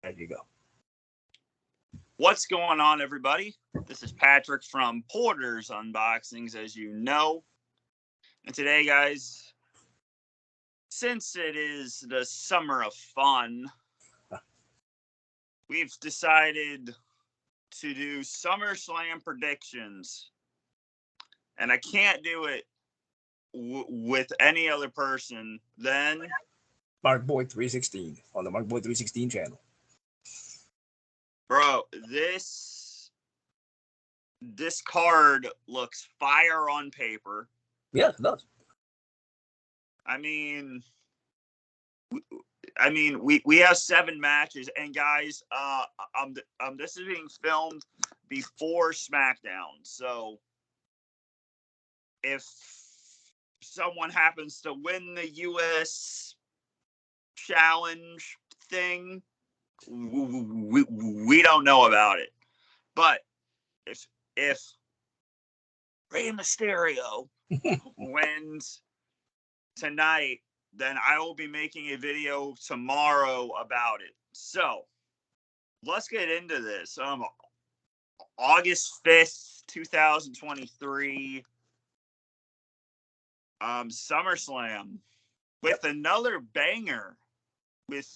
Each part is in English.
There you go. What's going on, everybody? This is Patrick from Porter's Unboxings, as you know. And today, guys, since it is the summer of fun, we've decided to do SummerSlam predictions. And I can't do it with any other person than Markboy316 on the Markboy316 channel. Bro, this card looks fire on paper. Yeah, it does. I mean, we have 7 matches, and guys, this is being filmed before SmackDown, so if someone happens to win the U.S. Challenge thing, we don't know about it. But if Rey Mysterio wins tonight, then I will be making a video tomorrow about it. So let's get into this. August 5th, 2023, SummerSlam with another banger with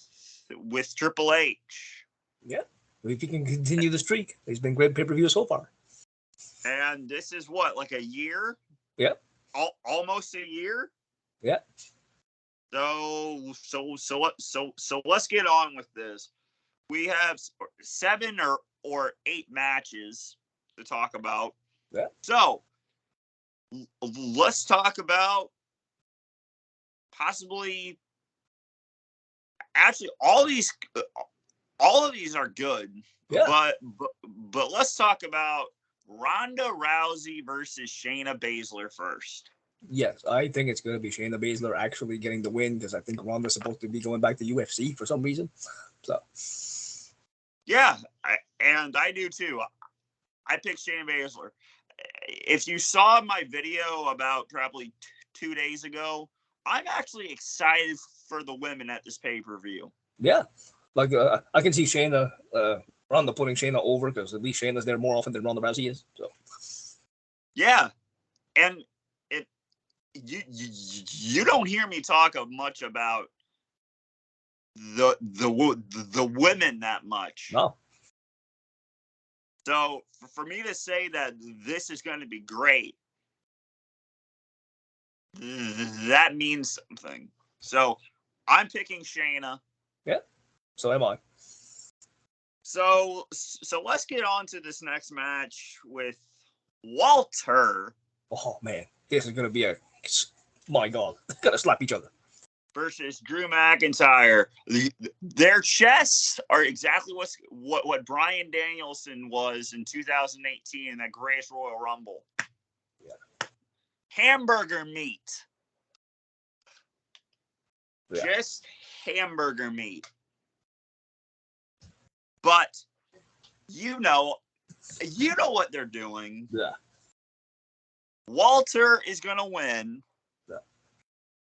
Triple H. Yeah, if he can continue the streak, he's been great pay-per-view so far. And this is what, like a year? Yeah. Almost a year. Yeah. So let's get on with this. We have 7 or 8 matches to talk about. Yeah. So let's talk about possibly. Actually, all of these are good. Yeah. But let's talk about Ronda Rousey versus Shayna Baszler first. Yes, I think it's going to be Shayna Baszler actually getting the win because I think Ronda's supposed to be going back to UFC for some reason. So. Yeah, I do too. I picked Shayna Baszler. If you saw my video about probably 2 days ago, I'm actually excited for the women at this pay-per-view. Yeah, like I can see Shayna, Ronda putting Shayna over because at least Shayna's there more often than Ronda Rousey is. So. Yeah, and you don't hear me talk much about the women that much. No. So for me to say that this is going to be great, that means something. So I'm picking Shayna. Yeah. So am I. So let's get on to this next match with Walter. Oh man, this is gonna be my God, gotta slap each other. Versus Drew McIntyre. Their chests are exactly what Bryan Danielson was in 2018 in that Greatest Royal Rumble. Yeah. Hamburger meat. Yeah. Just hamburger meat. But you know what they're doing. Yeah. Walter is gonna win. Yeah.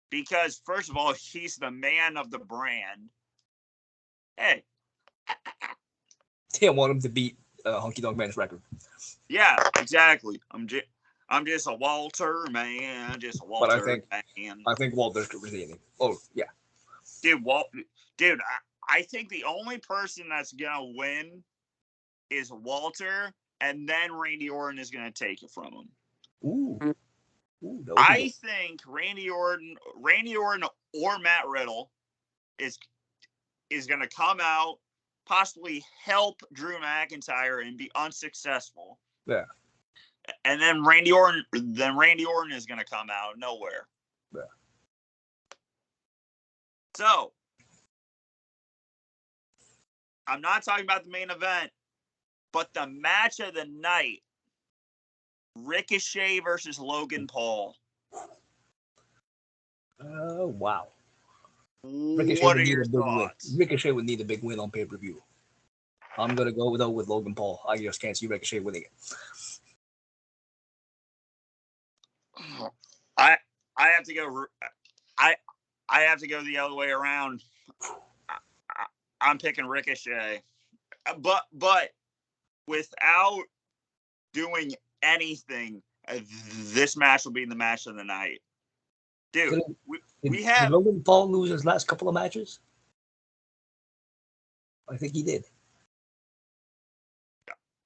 Because first of all, he's the man of the brand. Hey. They want him to beat Honky Tonk Man's record. Yeah, exactly. I'm just a Walter man. Just a Walter man. I think Walter's retaining. Oh yeah. Dude, I think the only person that's gonna win is Walter, and then Randy Orton is gonna take it from him. Ooh, I think Randy Orton or Matt Riddle is gonna come out, possibly help Drew McIntyre and be unsuccessful. Yeah. And then Randy Orton is gonna come out of nowhere. Yeah. So I'm not talking about the main event, but the match of the night. Ricochet versus Logan Paul. Wow. What are your thoughts? Ricochet would need a big win on pay-per-view. I'm gonna go with Logan Paul. I just can't see Ricochet winning it. I have to go. I have to go the other way around. I'm picking Ricochet, but without doing anything, this match will be the match of the night, dude. We have. Did Logan Paul lose his last couple of matches? I think he did.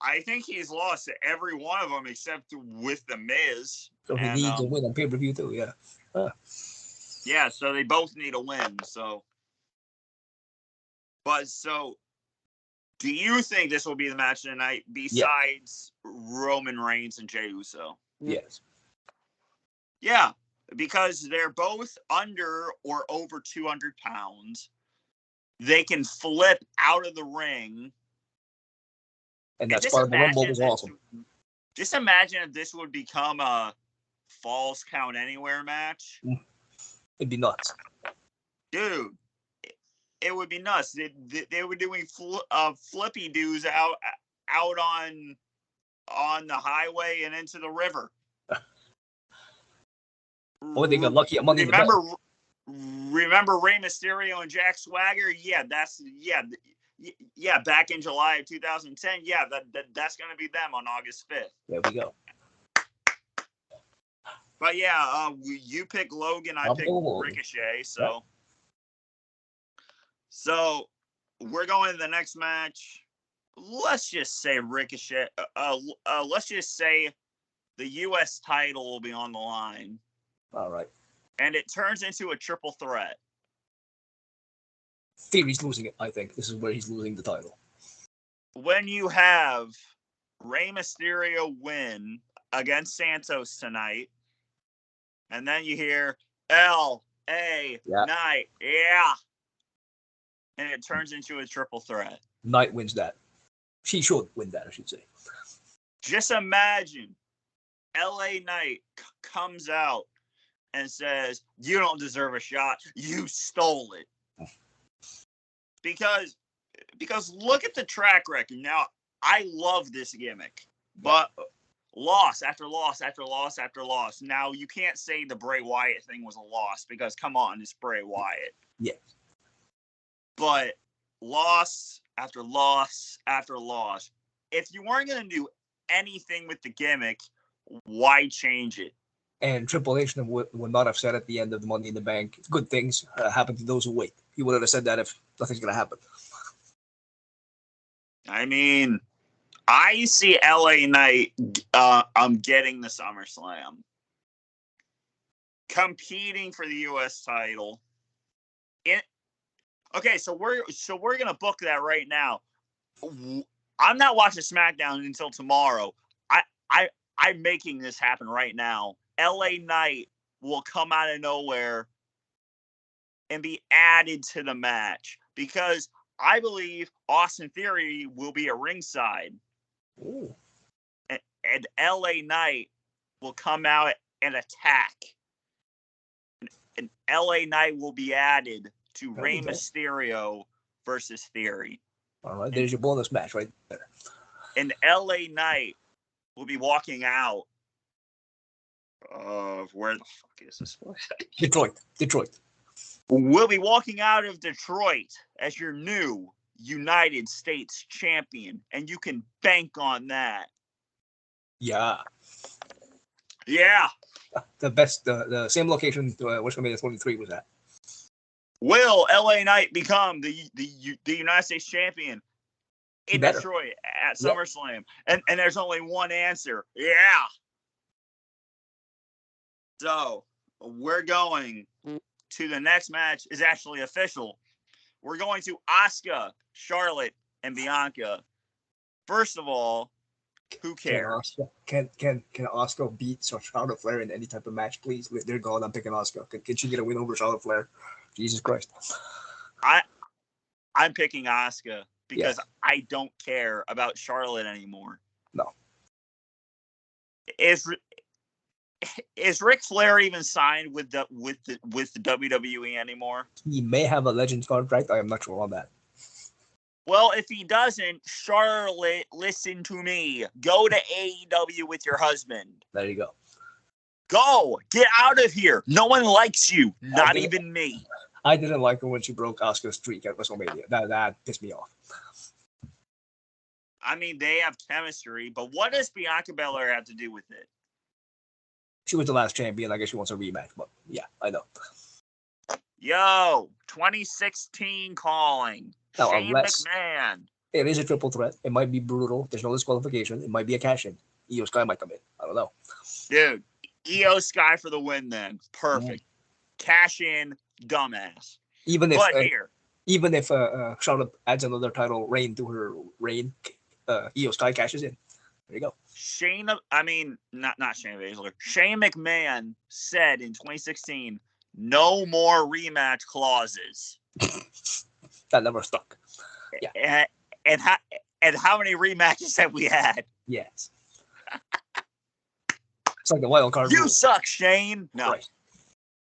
I think he's lost every one of them except with The Miz. So he needs a win on pay-per-view too, yeah. Yeah, so they both need a win. So, do you think this will be the match of the night besides Roman Reigns and Jey Uso? Yes. Yeah, because they're both under or over 200 pounds. They can flip out of the ring. And that's part of the Rumble was awesome. Just imagine if this would become a Falls Count Anywhere match. It'd be nuts. Dude, it would be nuts. They were doing flippy doos out on the highway and into the river. Oh, they got lucky at Money in the Bank. Remember Rey Mysterio and Jack Swagger? Yeah, back in July of 2010. Yeah, that's going to be them on August 5th. There we go. But yeah, you pick Logan, I pick Ricochet. So we're going to the next match. Let's just say Ricochet. Let's just say the U.S. title will be on the line. All right. And it turns into a triple threat. Theory's losing it, I think. This is where he's losing the title. When you have Rey Mysterio win against Santos tonight, and then you hear L.A. Knight, and it turns into a triple threat. Knight wins that. She should win that, I should say. Just imagine L.A. Knight comes out and says, "You don't deserve a shot. You stole it." Because look at the track record. Now, I love this gimmick, but loss after loss after loss after loss. Now, you can't say the Bray Wyatt thing was a loss because, come on, it's Bray Wyatt. Yes. But loss after loss after loss. If you weren't going to do anything with the gimmick, why change it? And Triple H would not have said at the end of the Money in the Bank, good things happen to those who wait. He wouldn't have said that if nothing's going to happen. I mean, I see LA Knight getting the SummerSlam. Competing for the US title. Okay, so we're going to book that right now. I'm not watching SmackDown until tomorrow. I'm making this happen right now. LA Knight will come out of nowhere and be added to the match because I believe Austin Theory will be at ringside. Ooh. And LA Knight will come out and attack. And LA Knight will be added to Rey Mysterio versus Theory. All right, there's your bonus match right there. And LA Knight will be walking out of where the fuck is this place? Detroit. We'll be walking out of Detroit as your new United States champion, and you can bank on that. Yeah. Yeah. The best, the same location WrestleMania 23 was at. Will LA Knight become the United States champion in Detroit at SummerSlam? And there's only one answer. Yeah. So we're going to the next match is actually official. We're going to Asuka, Charlotte, and Bianca. First of all, who cares? Can Asuka beat Charlotte Flair in any type of match, please? Dear God, I'm picking Asuka. Can she get a win over Charlotte Flair? Jesus Christ. I'm picking Asuka because I don't care about Charlotte anymore. No. Is Ric Flair even signed with the WWE anymore? He may have a Legends contract. I am not sure on that. Well, if he doesn't, Charlotte, listen to me. Go to AEW with your husband. There you go. Go. Get out of here. No one likes you. Not even me. I didn't like her when she broke Asuka's streak at WrestleMania. That pissed me off. I mean, they have chemistry, but what does Bianca Belair have to do with it? She was the last champion. I guess she wants a rematch, but yeah, I know. Yo, 2016 calling. Now, Shane unless McMahon. it is a triple threat, it might be brutal. There's no disqualification. It might be a cash-in. Io Sky might come in. I don't know. Dude, Io Sky for the win then. Perfect. Cash in, dumbass. Even if Charlotte adds another title reign to her reign, Io Sky cashes in. There you go. Not Shane Baszler. Shane McMahon said in 2016, no more rematch clauses. That never stuck. Yeah. And how many rematches have we had? Yes. It's like the wild card. You rule. suck, Shane. No. Right.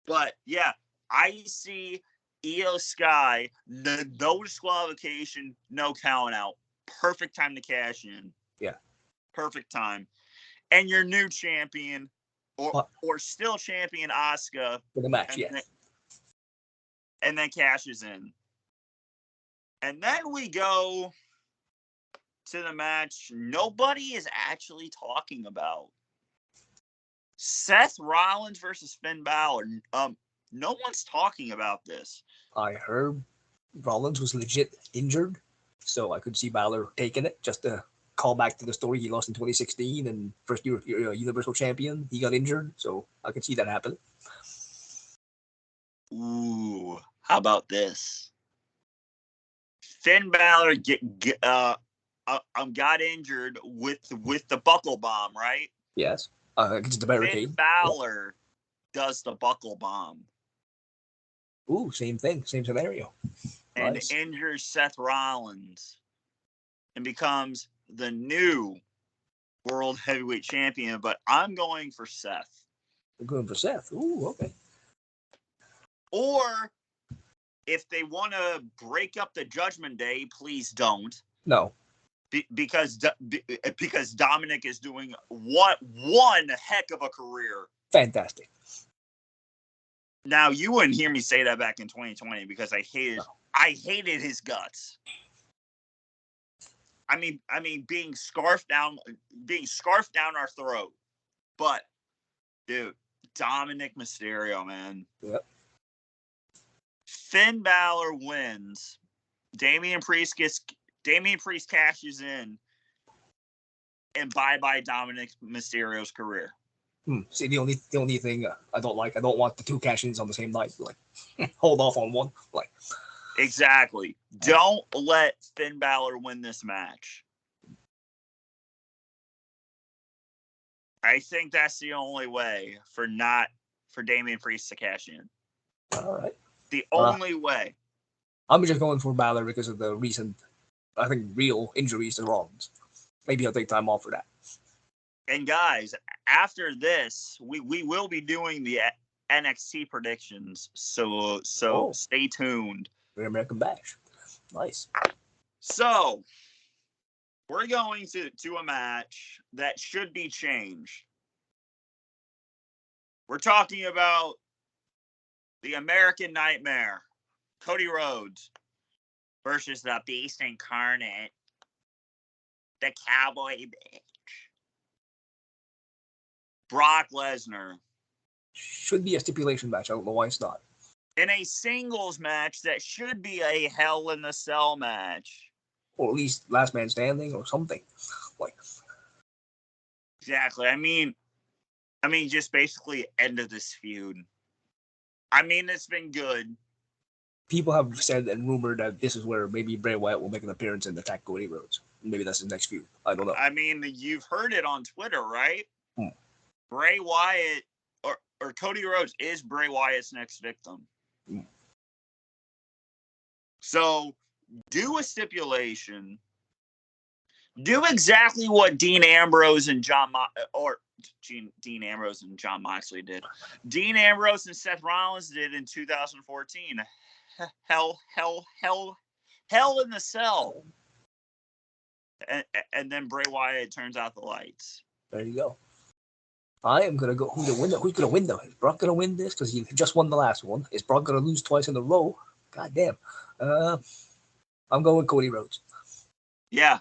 But yeah, I see Io Sky, no disqualification, no count out. Perfect time to cash in. Yeah. Perfect time. And your new champion, or still champion Asuka. For the match, yes. And then cashes in. And then we go to the match nobody is actually talking about. Seth Rollins versus Finn Balor. No one's talking about this. I heard Rollins was legit injured, so I could see Balor taking it just to call back to the story he lost in 2016 and first Universal Champion. He got injured, so I could see that happen. Ooh, how about this? Finn Balor got injured with the buckle bomb, right? Yes, against the barricade. Finn Balor does the buckle bomb. Ooh, same thing, same scenario. And nice. Injures Seth Rollins and becomes the new World Heavyweight Champion. But I'm going for Seth. You're going for Seth. Ooh, okay. Or if they want to break up the Judgment Day, please don't. No. Because Dominic is doing one heck of a career. Fantastic. Now you wouldn't hear me say that back in 2020 because I hated his guts. I mean being scarfed down our throat. But dude, Dominic Mysterio, man. Yep. Finn Balor wins. Damian Priest cashes in, and bye Dominic Mysterio's career. See, the only thing I don't want the two cash-ins on the same night. Like, hold off on one. Like, exactly. Don't let Finn Balor win this match. I think that's the only way for Damian Priest to cash in. All right. The only way. I'm just going for Balor because of the recent, I think, real injuries to Rollins. Maybe I'll take time off for that. And guys, after this, we will be doing the NXT predictions. So stay tuned. Great American Bash. Nice. So we're going to a match that should be changed. We're talking about the American Nightmare, Cody Rhodes, versus the Beast Incarnate, the Cowboy Bitch, Brock Lesnar. Should be a stipulation match. I don't know why it's not. In a singles match that should be a Hell in a Cell match. Or at least last man standing or something. Like, exactly. I mean, just basically end of this feud. I mean, it's been good. People have said and rumored that this is where maybe Bray Wyatt will make an appearance and attack Cody Rhodes. Maybe that's his next feud. I don't know. I mean, you've heard it on Twitter, right? Bray Wyatt or Cody Rhodes is Bray Wyatt's next victim. So do a stipulation. Do exactly what Dean Ambrose and John Moxley did. Dean Ambrose and Seth Rollins did in 2014. Hell in the Cell. And then Bray Wyatt turns out the lights. There you go. I am gonna go. Who's gonna win? Who's gonna win though? Is Brock gonna win this because he just won the last one? Is Brock gonna lose twice in a row? God damn. I'm going Cody Rhodes. Yeah,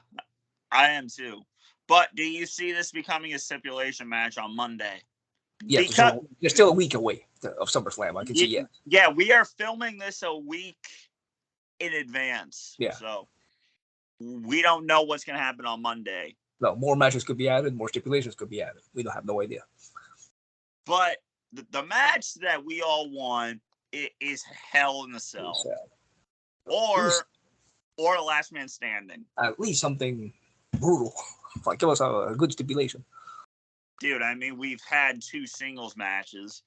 I am too. But do you see this becoming a stipulation match on Monday? Yeah, because you're still a week away of SummerSlam. I can see. Yeah. Yeah, we are filming this a week in advance. Yeah. So we don't know what's gonna happen on Monday. No, more matches could be added. More stipulations could be added. We don't have no idea. But the match that we all want is Hell in a Cell, or Last Man Standing. At least something brutal. Like, give us a good stipulation. Dude, I mean, we've had 2 singles matches.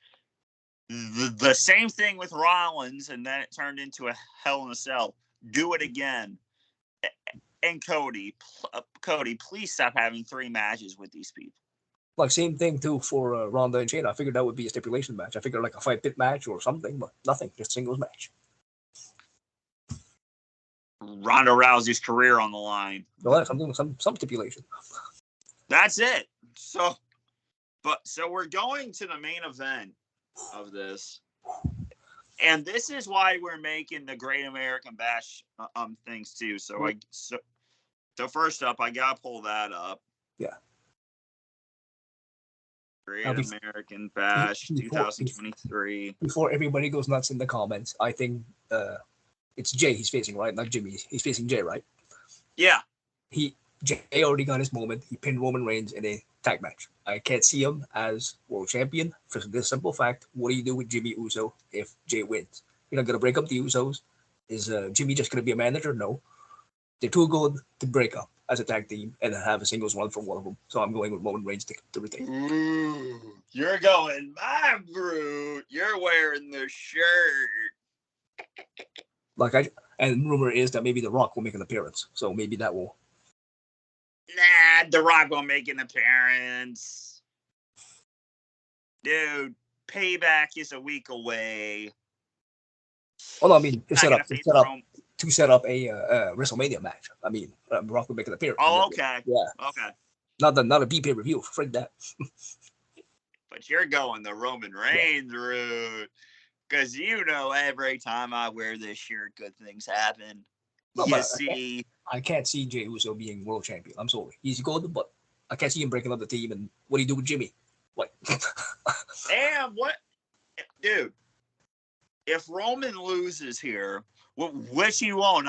The same thing with Rollins, and then it turned into a Hell in a Cell. Do it again. And Cody, please stop having 3 matches with these people. Like, same thing, too, for Ronda and Shayna. I figured that would be a stipulation match. I figured, like, a 5-pit match or something, but nothing. Just singles match. Ronda Rousey's career on the line. No, something, some stipulation. That's it. So we're going to the main event of this. And this is why we're making the Great American Bash things, too. So first up, I got to pull that up. Yeah. Great American Bash 2023. Before everybody goes nuts in the comments, I think it's Jay he's facing, right? Not Jimmy. He's facing Jay, right? Yeah. Jay already got his moment. He pinned Roman Reigns in a tag match. I can't see him as world champion for this simple fact. What do you do with Jimmy Uso if Jay wins? You're not going to break up the Usos. Is Jimmy just going to be a manager? No. They're too good to break up as a tag team and have a singles run from one of them. So I'm going with Roman Reigns to retain. Ooh, you're going my brute. You're wearing the shirt. And rumor is that maybe The Rock will make an appearance. So maybe that will. Nah, The Rock won't make an appearance. Dude, Payback is a week away. Oh, no, I mean, to set up a WrestleMania match. I mean, Rock will make an appearance. Oh, okay. Yeah. Okay. Not a BP review. Frig that. But you're going the Roman Reigns route. Because every time I wear this shirt, good things happen. No, I can't see Jey Uso being world champion. I'm sorry. He's good, but I can't see him breaking up the team. And what do you do with Jimmy? What? Damn, what? Dude, if Roman loses here, which he won't,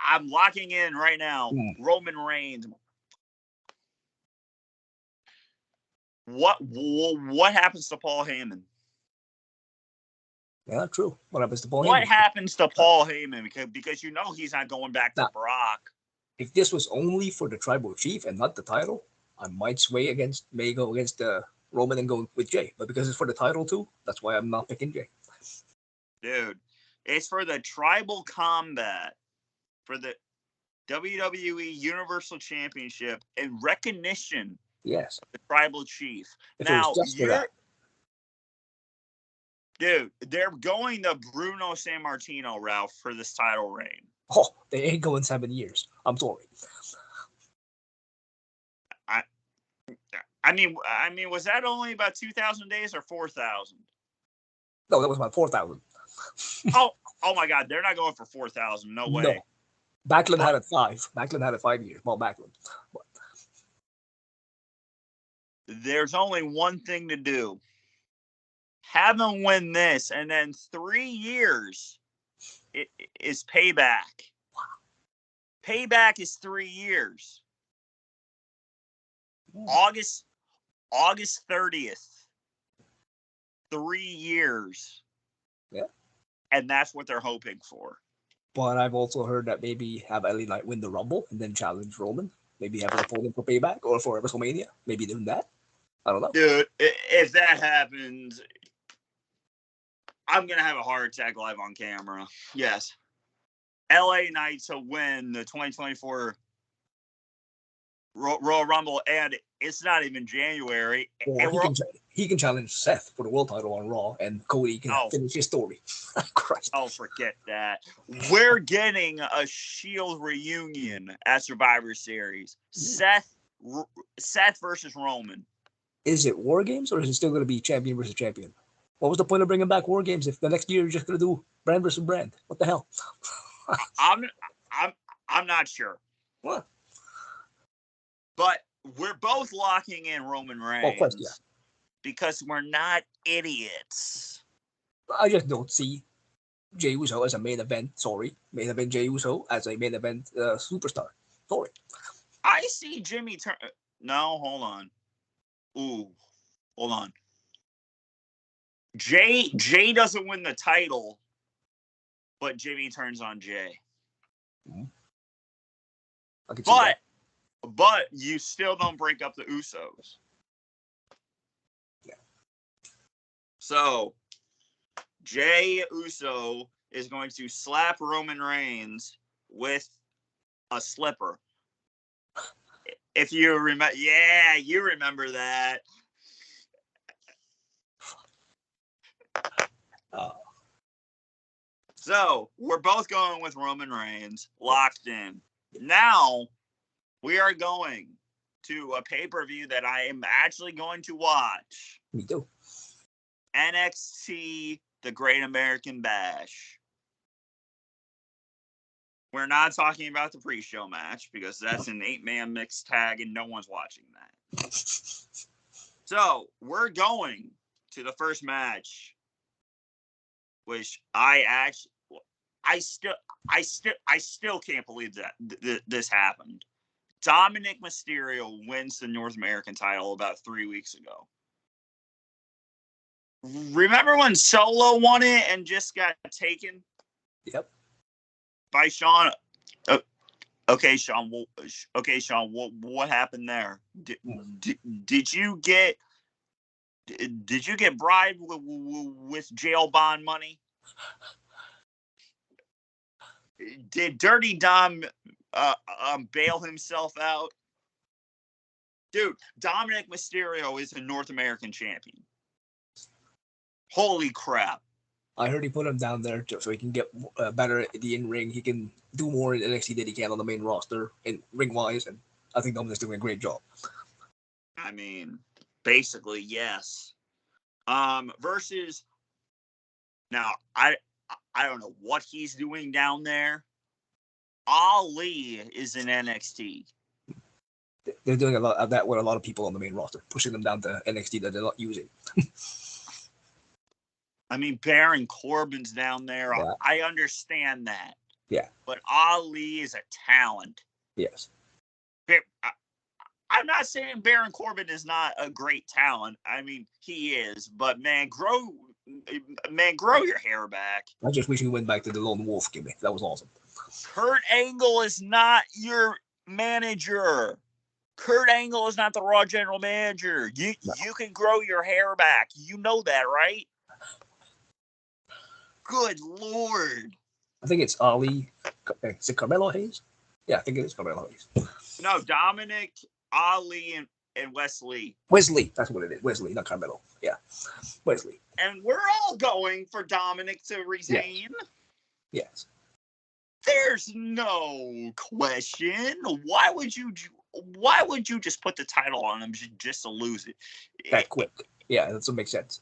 I'm locking in right now, Roman Reigns. What happens to Paul Heyman? Yeah, true. What happens to Paul Heyman? What happens to Paul Heyman? Because he's not going back to Brock. If this was only for the tribal chief and not the title, I might go against Roman and go with Jay. But because it's for the title too, that's why I'm not picking Jay. Dude, it's for the tribal combat, for the WWE Universal Championship in recognition. Yes. Of the tribal chief. Dude, they're going the Bruno Sammartino route for this title reign. Oh, they ain't going 7 years. I'm sorry. I mean, was that only about 2,000 days or 4,000? No, that was about 4,000. oh my God, they're not going for 4,000. No way. No. Backlund had it 5. Backlund had it 5 years. Well, Backlund. But there's only one thing to do. Have him win this, and then 3 years is Payback. Payback is 3 years. August 30th. 3 years. Yeah. And that's what they're hoping for. But I've also heard that maybe have LA Knight win the Rumble and then challenge Roman. Maybe have an opponent for Payback or for WrestleMania. Maybe doing that. I don't know. Dude, if that happens, I'm going to have a heart attack live on camera. Yes. LA Knight to win the 2024 Royal Rumble, and it's not even January. He can challenge Seth for the world title on Raw, and Cody can finish his story. Christ. Oh, forget that. We're getting a Shield reunion at Survivor Series. Seth versus Roman. Is it War Games or is it still going to be champion versus champion? What was the point of bringing back War Games if the next year you're just going to do brand versus brand? What the hell? I'm not sure. What? But we're both locking in Roman Reigns. Of course, yeah. Because we're not idiots. I just don't see Jey Uso as a main event. Main event Jey Uso as a main event superstar. Sorry. I see Jimmy turn. No, hold on. Ooh, hold on. Jay doesn't win the title, but Jimmy turns on Jay. But you still don't break up the Usos. Yeah. So Jey Uso is going to slap Roman Reigns with a slipper. If you remember, yeah, you remember that. So we're both going with Roman Reigns, locked in. Now we are going to a pay-per-view that I am actually going to watch. Me too. NXT, The Great American Bash. We're not talking about the pre-show match because that's an 8-man mixed tag and no one's watching that. So we're going to the first match, which I still can't believe that this happened. Dominic Mysterio wins the North American title about 3 weeks ago. Remember when Solo won it and just got taken? Yep. By Sean. Okay, Sean. What happened there? Did you get bribed with jail bond money? Did Dirty Dom bail himself out? Dude, Dominic Mysterio is a North American champion. Holy crap. I heard he put him down there so he can get better at the in-ring. He can do more in NXT than he can on the main roster and ring-wise, and I think Dominic's doing a great job. I mean, basically, yes. Versus, now, I don't know what he's doing down there. Ali is in NXT. They're doing a lot of that with a lot of people on the main roster, pushing them down to NXT that they're not using. I mean, Baron Corbin's down there. Yeah. I understand that. Yeah. But Ali is a talent. Yes. I'm not saying Baron Corbin is not a great talent. I mean, he is. But, man, grow your hair back. I just wish he went back to the Lone Wolf gimmick. That was awesome. Kurt Angle is not your manager. Kurt Angle is not the Raw general manager. You can grow your hair back. You know that, right? Good Lord. I think it's Ali. Is it Carmelo Hayes? Yeah, I think it is Carmelo Hayes. No, Dominic, Ali, and Wesley. Wesley. That's what it is. Wesley, not Carmelo. Yeah. Wesley. And we're all going for Dominic to retain. Yes. There's no question. Why would you just put the title on him just to lose it? That quick. Yeah, that makes sense.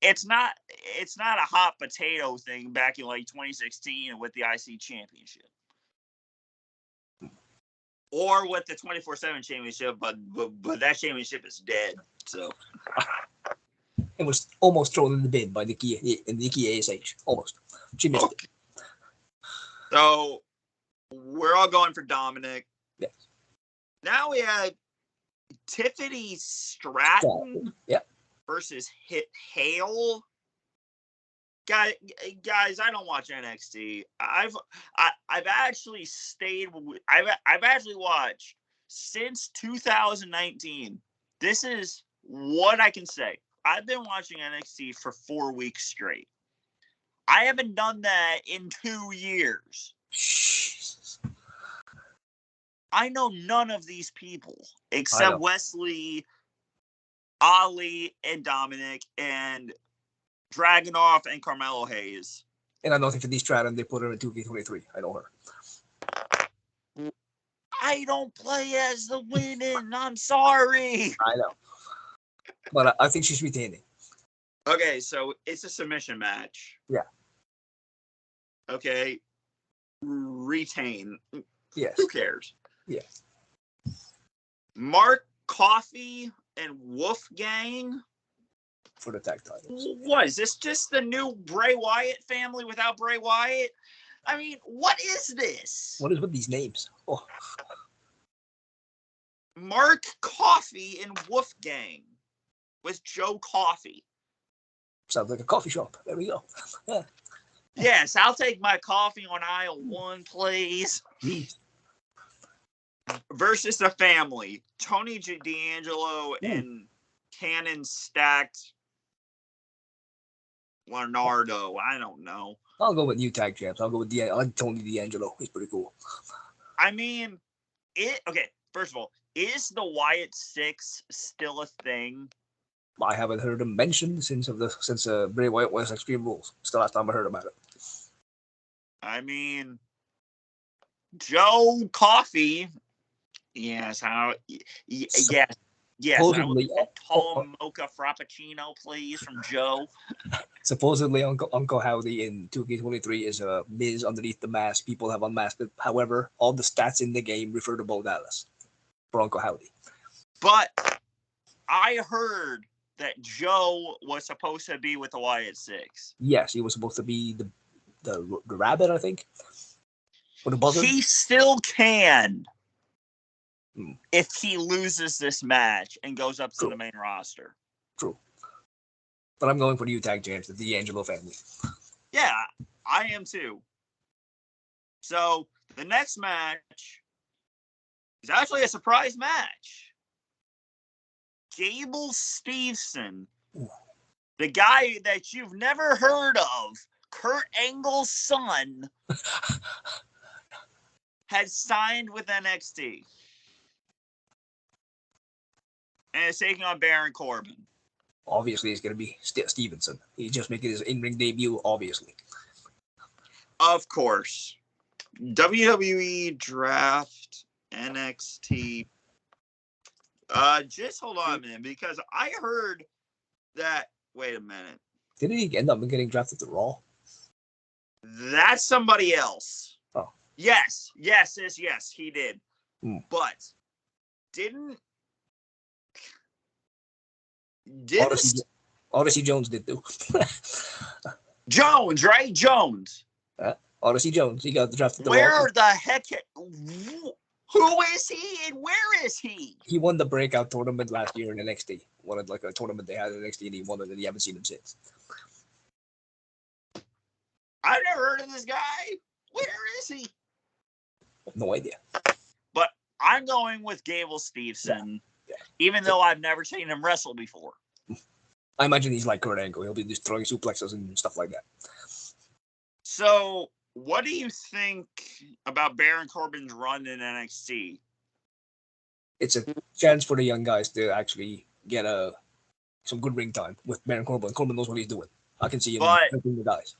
It's not a hot potato thing back in like 2016 with the IC championship. Or with the 24/7 championship, but that championship is dead. So it was almost thrown in the bin by Nikki ASH. Almost. She missed it. So we're all going for Dominic. Yes. Now we have Tiffany Stratton. Yep. Versus Hale. Guys, I don't watch NXT. I've actually I've actually watched since 2019. This is what I can say. I've been watching NXT for 4 weeks straight. I haven't done that in 2 years. Jesus. I know none of these people except Wesley, Ali, and Dominic, and Dragunov, and Carmelo Hayes. And I know Tiffany Stratton, they put her in 2K23. I know her. I don't play as the women. I'm sorry. I know. But I think she's retaining. Okay, so it's a submission match. Yeah. Okay. Retain. Yes. Who cares? Yeah. Mark Coffey and Wolfgang For the tag titles. What is this? Just the new Bray Wyatt family without Bray Wyatt? I mean, what is this? What is with these names? Oh. Mark Coffey and Wolfgang with Joe Coffey. Sounds like a coffee shop. There we go. Yeah. Yes, I'll take my coffee on aisle 1, please. Jeez. Versus the family. Tony D'Angelo and Cannon Stacked Leonardo. I don't know. I'll go with new tag champs. I'll go with I like Tony D'Angelo. He's pretty cool. I mean, okay, first of all, is the Wyatt Six still a thing? I haven't heard him mentioned since Bray Wyatt was Extreme Rules. It's the last time I heard about it. I mean, Joe Coffey. Yes, yes. Supposedly, tall mocha frappuccino, please, from Joe. Supposedly, Uncle Howdy in 2K23 is a Miz underneath the mask. People have unmasked it. However, all the stats in the game refer to Bo Dallas for Uncle Howdy. But I heard that Joe was supposed to be with the Wyatt Six. Yes, he was supposed to be the rabbit, I think. Or the buzzard. He still can. If he loses this match and goes up to the main roster. True. But I'm going for new tag champs, the D'Angelo family. Yeah, I am too. So the next match is actually a surprise match. Gable Steveson, the guy that you've never heard of, Kurt Angle's son, has signed with NXT. And is taking on Baron Corbin. Obviously, it's going to be Stevenson. He's just making his in-ring debut, obviously. Of course. WWE Draft NXT. Just hold on a minute, because I heard that. Wait a minute. Didn't he end up getting drafted to Raw? That's somebody else. Oh. Yes, he did. But didn't Odyssey Jones did too. Jones, right? Jones. Odyssey Jones. He got drafted. Where the heck? Who is he and where is he? He won the breakout tournament last year in NXT. Won it like a tournament they had in NXT, and he won it, and you haven't seen him since. I've never heard of this guy. Where is he? No idea. But I'm going with Gable Steveson, even though I've never seen him wrestle before. I imagine he's like Kurt Angle. He'll be just throwing suplexes and stuff like that. So, what do you think about Baron Corbin's run in NXT? It's a chance for the young guys to actually get some good ring time with Baron Corbin. Corbin knows what he's doing. I can see him helping the guys.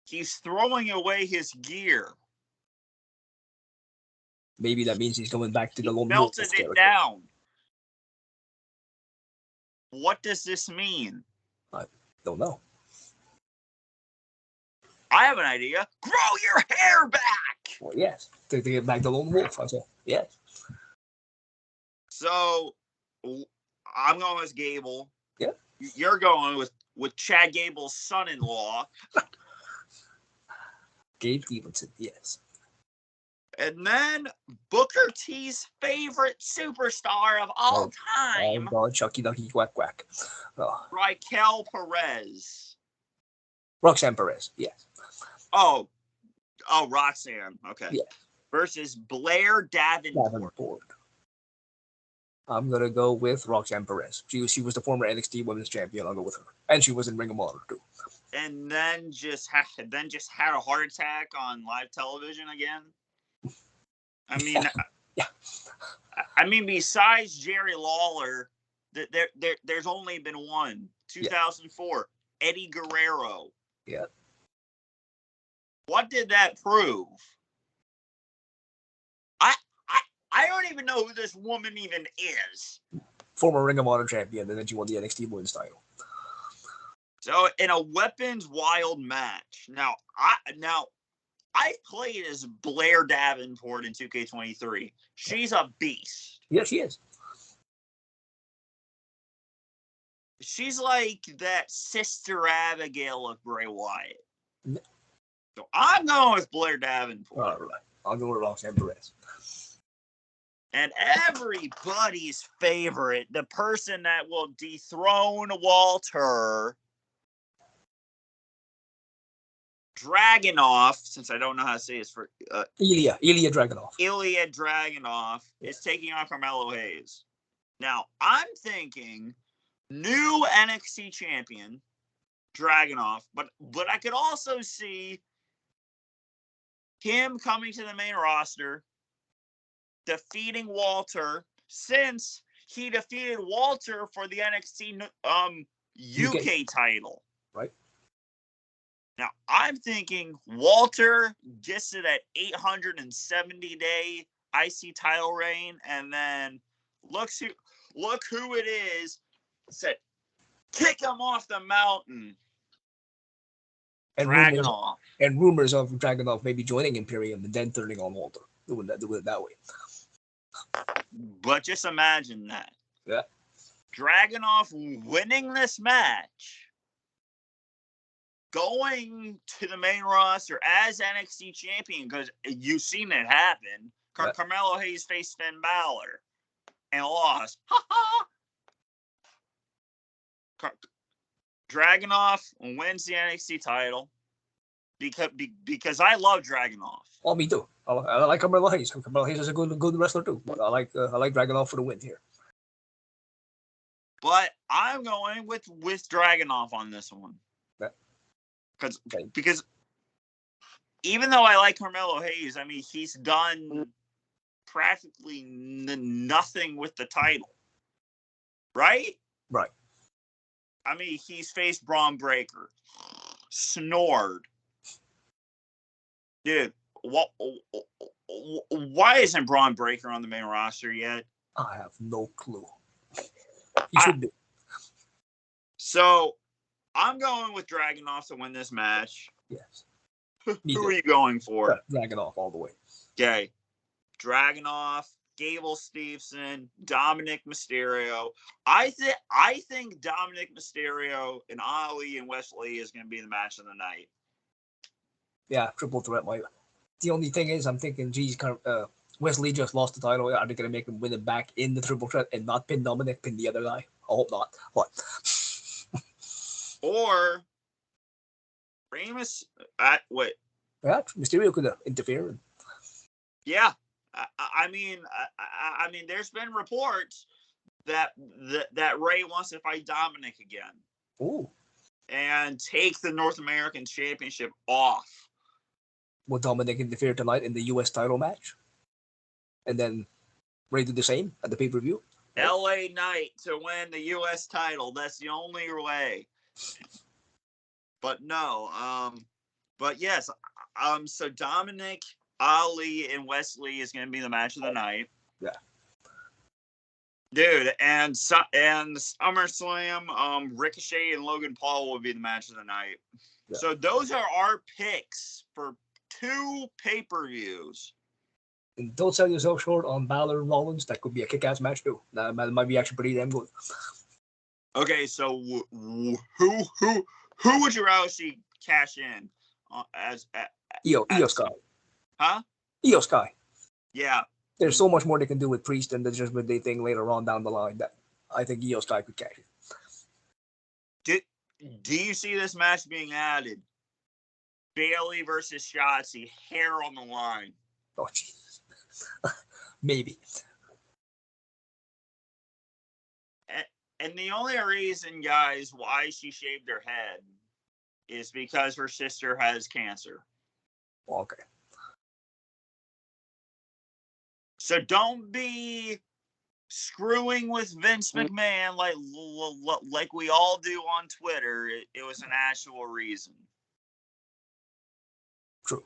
He's throwing away his gear. Maybe that means he's going back to the Lone Wolf. Melted it down. What does this mean? I don't know. I have an idea. Grow your hair back! Well, yes. To get back to Lone Wolf, I said. Yes. So, I'm going with Gable. Yeah. You're going with Chad Gable's son-in-law. Gabe Stevenson, yes. And then Booker T's favorite superstar of all time. Oh, God, Chucky Ducky Quack Quack. Oh. Raquel Perez. Roxanne Perez, yes. Oh, Roxanne. Okay. Yeah. Versus Blair Davenport. I'm going to go with Roxanne Perez. She was the former NXT Women's Champion. I'll go with her. And she was in Ring of Honor, too. And then just had a heart attack on live television again. I mean, yeah. I mean, besides Jerry Lawler, there's only been one. 2004, Eddie Guerrero. Yeah. What did that prove? I don't even know who this woman even is. former Ring of Honor champion, and then she won the NXT Women's title. So in a weapons wild match, now I played as Blair Davenport in 2K23. She's a beast. Yeah, she is. She's like that Sister Abigail of Bray Wyatt. So I'm going with Blair Davenport. All right. I'll go with Roxanne Perez. And everybody's favorite, the person that will dethrone Walter, Dragunov, since I don't know how to say his for Ilya Dragunov. Ilya Dragunov is taking on Carmelo Hayes. Now, I'm thinking new NXT champion, Dragunov, but I could also see him coming to the main roster, defeating Walter, since he defeated Walter for the NXT UK title. Right. Now, I'm thinking Walter gets to that 870-day IC title reign, and then look who it is, said, kick him off the mountain. And Dragunov. Rumors of Dragunov maybe joining Imperium and then turning on Walter. Doing it that way. But just imagine that. Yeah. Dragunov winning this match, going to the main roster as NXT champion, because you've seen it happen. Carmelo Hayes faced Finn Balor and lost. Dragunov wins the NXT title because I love Dragunov. Oh, me too. I like Carmelo Hayes. Carmelo Hayes is a good wrestler too. But I like Dragunov for the win here. But I'm going with Dragunov on this one. Because even though I like Carmelo Hayes, I mean, he's done practically nothing with the title. Right? Right. I mean, he's faced Braun Breaker, snored. Dude, why isn't Braun Breaker on the main roster yet? I have no clue. He should be. So, I'm going with Dragunov to win this match. Yes. Who are you going for? Dragunov all the way. Okay. Dragunov, Gable Steveson, Dominic Mysterio. I think Dominic Mysterio and Ali and Wesley is going to be the match of the night. Yeah, triple threat. The only thing is, I'm thinking, geez, Wesley just lost the title. Are they going to make him win it back in the triple threat and not pin Dominic, pin the other guy? I hope not. What? Or Remus wait. Yeah, Mysterio could interfere. Yeah, I mean, there's been reports that Ray wants to fight Dominic again. Ooh. And take the North American Championship off. Will Dominic interfere tonight in the U.S. title match? And then Ray do the same at the pay-per-view? LA Knight to win the U.S. title. That's the only way. But no. But yes. So Dominic, Ali, and Wesley is going to be the match of the night. Yeah. Dude, and SummerSlam, Ricochet and Logan Paul will be the match of the night. Yeah. So those are our picks for 2 pay-per-views. And don't sell yourself short on Balor and Rollins. That could be a kick-ass match too. That might be actually pretty damn good. Okay, so who would you rather see cash in as Io Sky? Huh? Io Sky. Yeah. There's so much more they can do with Priest and the Judgment Day thing later on down the line that I think Io Sky could cash it. Do you see this match being added? Bayley versus Shotzi, hair on the line. Oh, Jesus. Maybe. And the only reason, guys, why she shaved her head is because her sister has cancer. Okay. So don't be screwing with Vince McMahon like we all do on Twitter. It was an actual reason. True.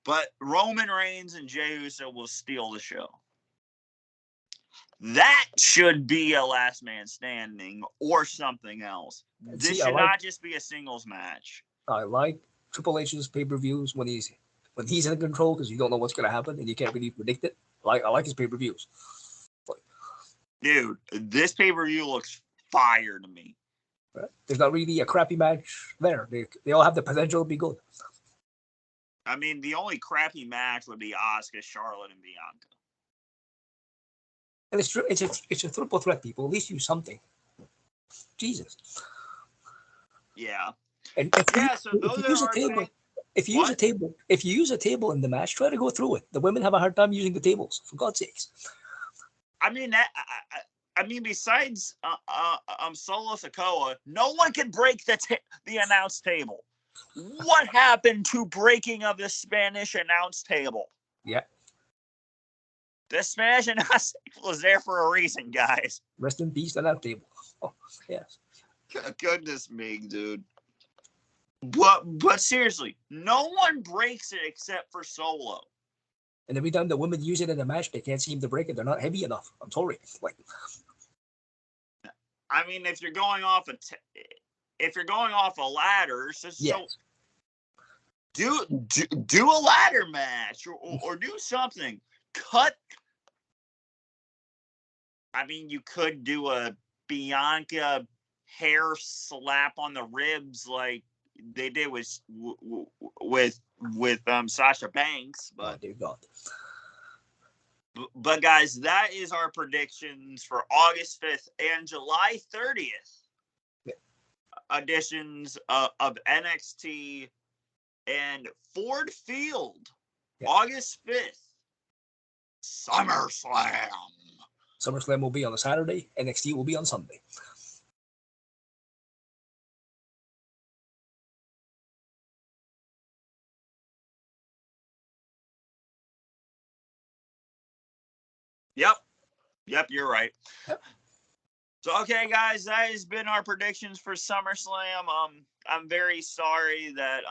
But Roman Reigns and Jey Uso will steal the show. That should be a last man standing or something else. This should not just be a singles match. I like Triple H's pay-per-views when he's in control, because you don't know what's going to happen and you can't really predict it. I like his pay-per-views. Dude, this pay-per-view looks fire to me. Right? There's not really a crappy match there. They all have the potential to be good. I mean, the only crappy match would be Asuka, Charlotte, and Bianca. And it's a triple threat, people. At least use something. Jesus. Yeah. And if you use a table in the match, try to go through it. The women have a hard time using the tables, for God's sakes. I mean, besides Solo Sikoa, no one can break the announce table. What happened to breaking of the Spanish announce table? Yeah. The Spanish announce table is there for a reason, guys. Rest in peace, that table. Oh, yes. Goodness me, dude. But seriously, no one breaks it except for Solo. And every time the women use it in a match, they can't seem to break it. They're not heavy enough. I'm sorry. I mean, if you're going off a ladder, so do a ladder match or do something. Cut. I mean, you could do a Bianca hair slap on the ribs like they did with Sasha Banks, but oh, dear God. But guys, that is our predictions for August 5th and July 30th editions of NXT and Ford Field. August 5th, SummerSlam. SummerSlam will be on a Saturday. NXT will be on Sunday. Yep, you're right. Yep. So, okay, guys, that has been our predictions for SummerSlam. I'm very sorry that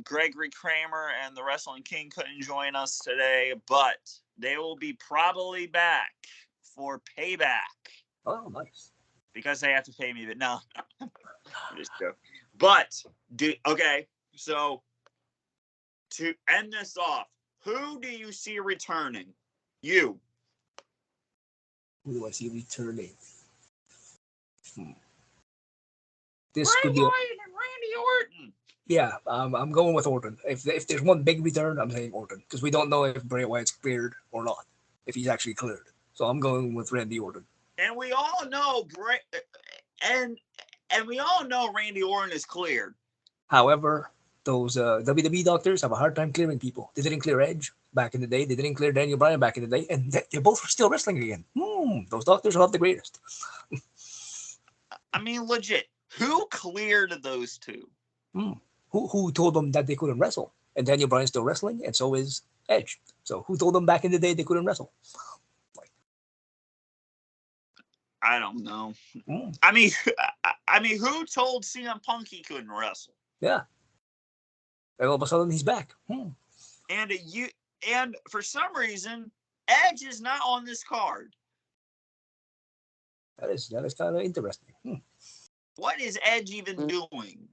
Gregory Kramer and the Wrestling King couldn't join us today, but they will be probably back for Payback. Oh, nice. Because they have to pay me, but no. I'm just joking. But, okay, so to end this off, who do you see returning? You. Who do I see returning? This could be Randy Orton. Yeah, I'm going with Orton. If there's one big return, I'm saying Orton, because we don't know if Bray Wyatt's cleared or not, if he's actually cleared. So I'm going with Randy Orton. And we all know we all know Randy Orton is cleared. However, those WWE doctors have a hard time clearing people. They didn't clear Edge back in the day. They didn't clear Daniel Bryan back in the day, and they're both still wrestling again. Those doctors are not the greatest. I mean, legit. Who cleared those two? Who told them that they couldn't wrestle? And Daniel Bryan's still wrestling, and so is Edge. So who told them back in the day they couldn't wrestle? I don't know. I mean, who told CM Punk he couldn't wrestle? Yeah. And all of a sudden he's back. And for some reason, Edge is not on this card. That is kind of interesting. What is Edge even doing?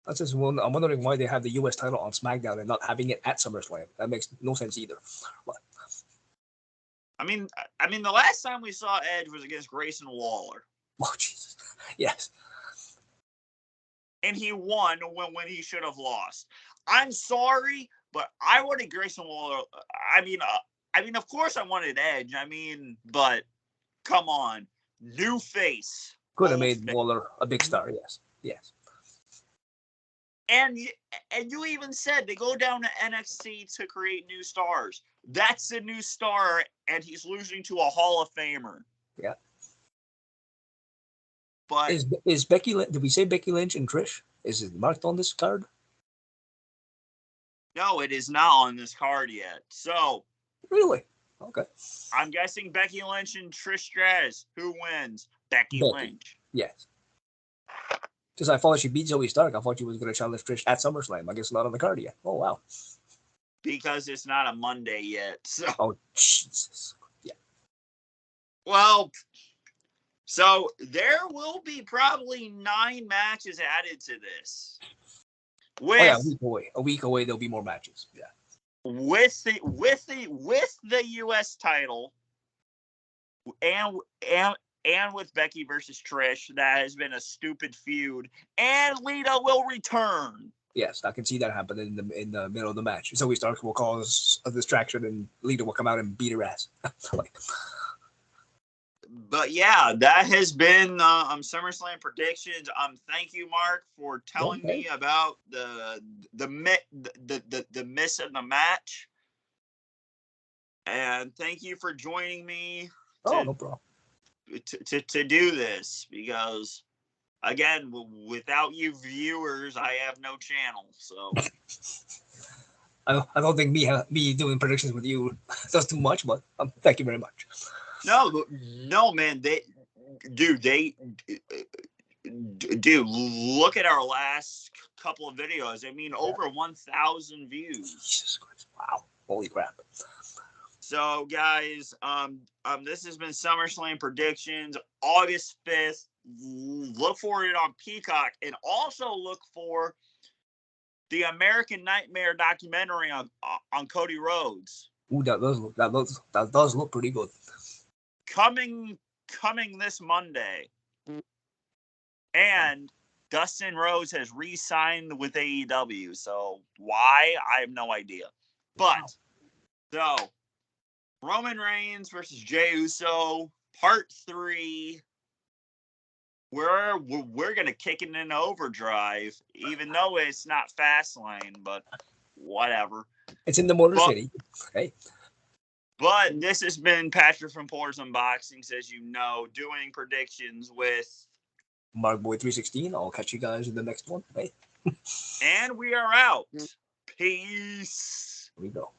That's just one. I'm wondering why they have the U.S. title on SmackDown and not having it at SummerSlam. That makes no sense either. But, I mean, the last time we saw Edge was against Grayson Waller. Oh Jesus! Yes. And he won when he should have lost. I'm sorry, but I wanted Grayson Waller. I mean, of course I wanted Edge. I mean, but come on, new face. Could have made Waller a big star. Yes. And you even said they go down to NXT to create new stars. That's a new star, and he's losing to a Hall of Famer. Yeah. But is Becky? Did we say Becky Lynch and Trish? Is it marked on this card? No, it is not on this card yet. So really, okay. I'm guessing Becky Lynch and Trish Stratus. Who wins? Becky Lynch. Yes. Because I thought she beat Zoe Stark. I thought she was going to challenge Trish at SummerSlam. I guess not on the card yet. Oh, wow. Because it's not a Monday yet. So. Oh, Jesus. Yeah. Well, so there will be probably 9 matches added to this. A week away, there'll be more matches. Yeah. With the U.S. title and with Becky versus Trish, that has been a stupid feud, and Lita will return. Yes, I can see that happening in the middle of the match. Zoe Stark will cause a distraction, and Lita will come out and beat her ass. But yeah, that has been SummerSlam predictions. Thank you, Mark, for telling me about the miss of the match, and thank you for joining me. No problem. To do this, because again, without you viewers, I have no channel. So I don't think me doing predictions with you does too much, but thank you very much. No, man. Dude, look at our last couple of videos. I mean, over 1,000 views. Jesus Christ! Wow, holy crap! So, guys, this has been SummerSlam predictions, August 5th. Look for it on Peacock, and also look for the American Nightmare documentary on Cody Rhodes. Ooh, that does look pretty good. Coming this Monday. And Dustin Rhodes has re-signed with AEW. So why? I have no idea. But so Roman Reigns versus Jey Uso, part 3. We're gonna kick it in overdrive, even though it's not Fastlane, but whatever. It's in the Motor City. Hey. But this has been Patrick from Porters Unboxings, as you know, doing predictions with Markboy316. I'll catch you guys in the next one. Hey. And we are out. Peace. Here we go.